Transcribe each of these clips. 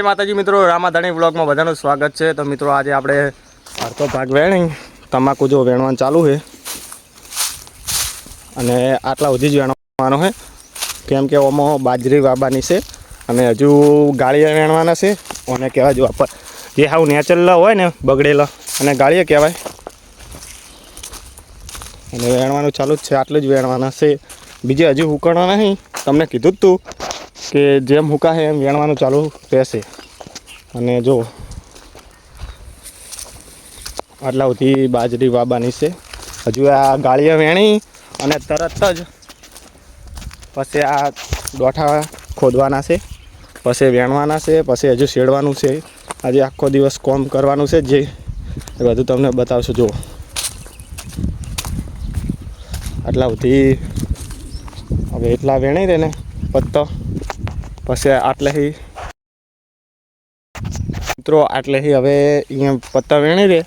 जय माताजी मित्रों, रामाधाणी ब्लॉग में बधाનું स्वागत है। तो मित्रों आज આપણે અડધો ભાગ વેણી તમાકુ જો વેણવાનું ચાલુ છે અને આટલા સુધી જ વેણવાનો છે કેમ કે ઓમાં બાજરી વાવવાની છે અને હજુ ગાળિયા વેણવાના છે અને કહેવાય જો જે હાવ નેચરલ હોય ને બગડેલા અને ગાળિયા કહેવાય અને વેણવાનું ચાલુ જ છે। આટલું જ વેણવાના છે, બીજે હજુ હુકણવા નહીં। તમને કીધું જ તું કે જેમ હુકા છે એમ વેણવાનું ચાલુ રહેશે અને જો આટલા સુધી બાજરી વાવવાની છે। હજુ આ ગાળિયા વેણી અને તરત જ પછી આ દોઠા ખોદવાના છે, પછી વેણવાના છે, પછી હજુ શેડવાનું છે। આજે આખો દિવસ કોમ કરવાનું છે જે એ બધું તમને બતાવશું। જો આટલા સુધી હવે એટલા વેણી રહે ને પત્તો પછી આટલેથી મિત્રો આટલેથી હવે અહીંયા પત્તા વેણી રહે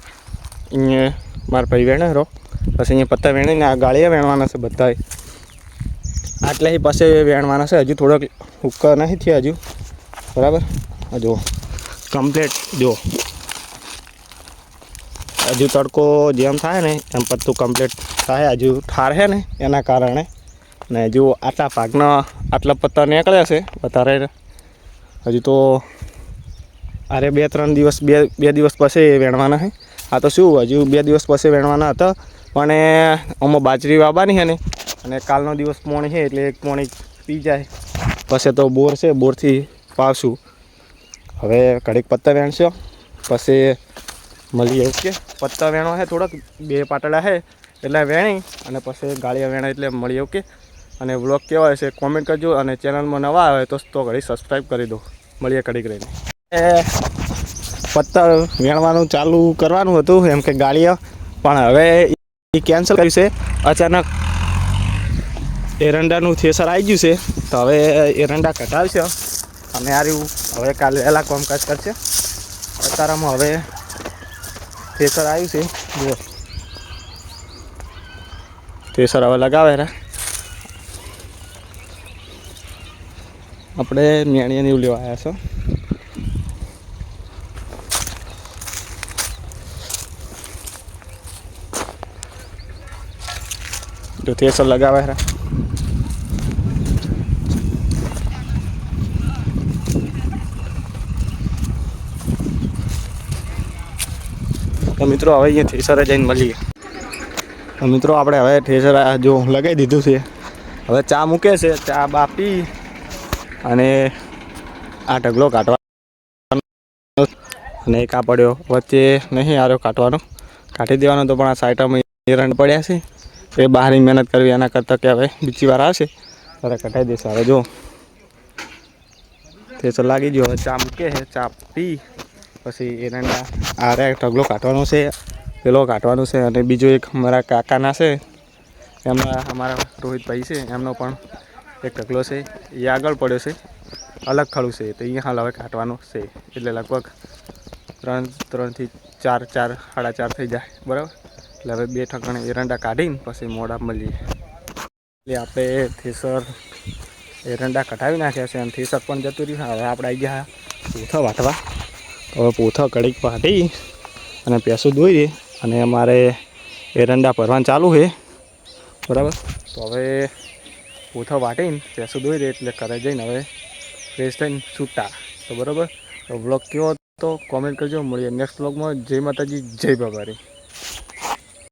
અહીંયા મારા ભાઈ વેણે રહો પછી અહીંયા પત્તા વેણીને આ ગાળિયા વેણવાના છે બધા આટલેથી પછી વેણવાના છે। હજુ થોડોક હુક્કા નથી થયા હજુ બરાબર। જો કમ્પ્લીટ જો હજુ તડકો જેમ થાય ને એમ પત્તું કમ્પ્લીટ થાય। હજુ ઠાર છે ને એના કારણે ને હજુ આટલા ભાગના આટલા પત્તા નીકળ્યા છે વધારે। હજુ તો અરે બે દિવસ પછી વેણવાના છે। આ તો શું હજુ 2 દિવસ પછી વેણવાના હતા પણ આમાં બાજરી વાવવાની છે ને અને કાલનો દિવસ પોણી છે એટલે એક પોણી પી જાય પછી તો બોર છે બોરથી પાવશું। હવે ઘડીક પત્તા વેણશો પછી મળીએ। ઓકે પત્તા વેણવા છે થોડાક 2 પાટડા છે એટલે વેણી અને પછી ગાળિયા વેણા એટલે મળીએ। ઓકે અને વ્લોગ કેવો હશે કોમેન્ટ કરજો અને ચેનલમાં નવા આવે તો ઘડી સબસ્ક્રાઈબ કરી દો। મળીએ ઘડીક રહીને। પત્તા વેણવાનું ચાલુ કરવાનું હતું એમ કે ગાળિયા પણ હવે એ કેન્સલ કર્યું છે। અચાનક એરંડાનું થેસર આવી ગયું છે તો હવે એરંડા કઢાવશે અને આર્યું હવે કાલે વહેલા કામકાજ કરશે। અત્યારમાં હવે થેસર આવ્યું છે જો થેસર હવે લગાવે રે આપણે મેણીયાને એવું લેવા આવ્યા છો। जो थ्रेसर लगावे है तो मित्रों हवे अँ थ्रेसर जाने मळीए। तो मित्रों आपणे हवे थ्रेसर जो लगाई दीधुं छे हवे चा मूके छे, चा बापी अने आ ढगलो काटवानो अने एक आ पड्यो वच्चे नहीं आर्यो काटवानो काटी देवानो। तो पण आ साइडमां एरंड पड्या छे ए बहार मेहनत करवी एना करता कि हवे बीजी वार आवशे ત્યારે કટાઈ દેશે। હવે જો થેસર લાગી ગયો હવે ચા મૂકે છે, ચા પી પછી એરંડા આરે ઢગલો કાઢવાનો છે, પેલો કાઢવાનો છે અને બીજો એક મારા કાકાના છે એમાં અમારા રોહિતભાઈ છે એમનો પણ એક ઢગલો છે એ આગળ પડ્યો છે અલગ ખડું છે તો અહીંયા હાલ હવે કાઢવાનો છે એટલે લગભગ 3 થી 4 સાડા 4 થઈ જાય બરાબર। એટલે હવે 2 ઠકાણે એરંડા કાઢીને પછી મોડા મળીએ। એટલે આપણે થેસર એરંડા કઢાવી નાખ્યા છે અને થેસર પણ જતું રહ્યું। હવે આપણે આવી ગયા પોથા વાટવા તો હવે પોથા કડીક વાટી અને પેસું દોઈ દે અને અમારે એરંડા ભરવાનું ચાલુ છે બરાબર। તો હવે પોથા વાટીને પેસું દોઈ દે એટલે ઘરે જઈને હવે ફ્રેશ થઈને છૂટા તો બરાબર। તો બ્લોગ કેવો હતો કોમેન્ટ કરજો। મળીએ નેક્સ્ટ બ્લોગમાં। જય માતાજી, જય બાબારી।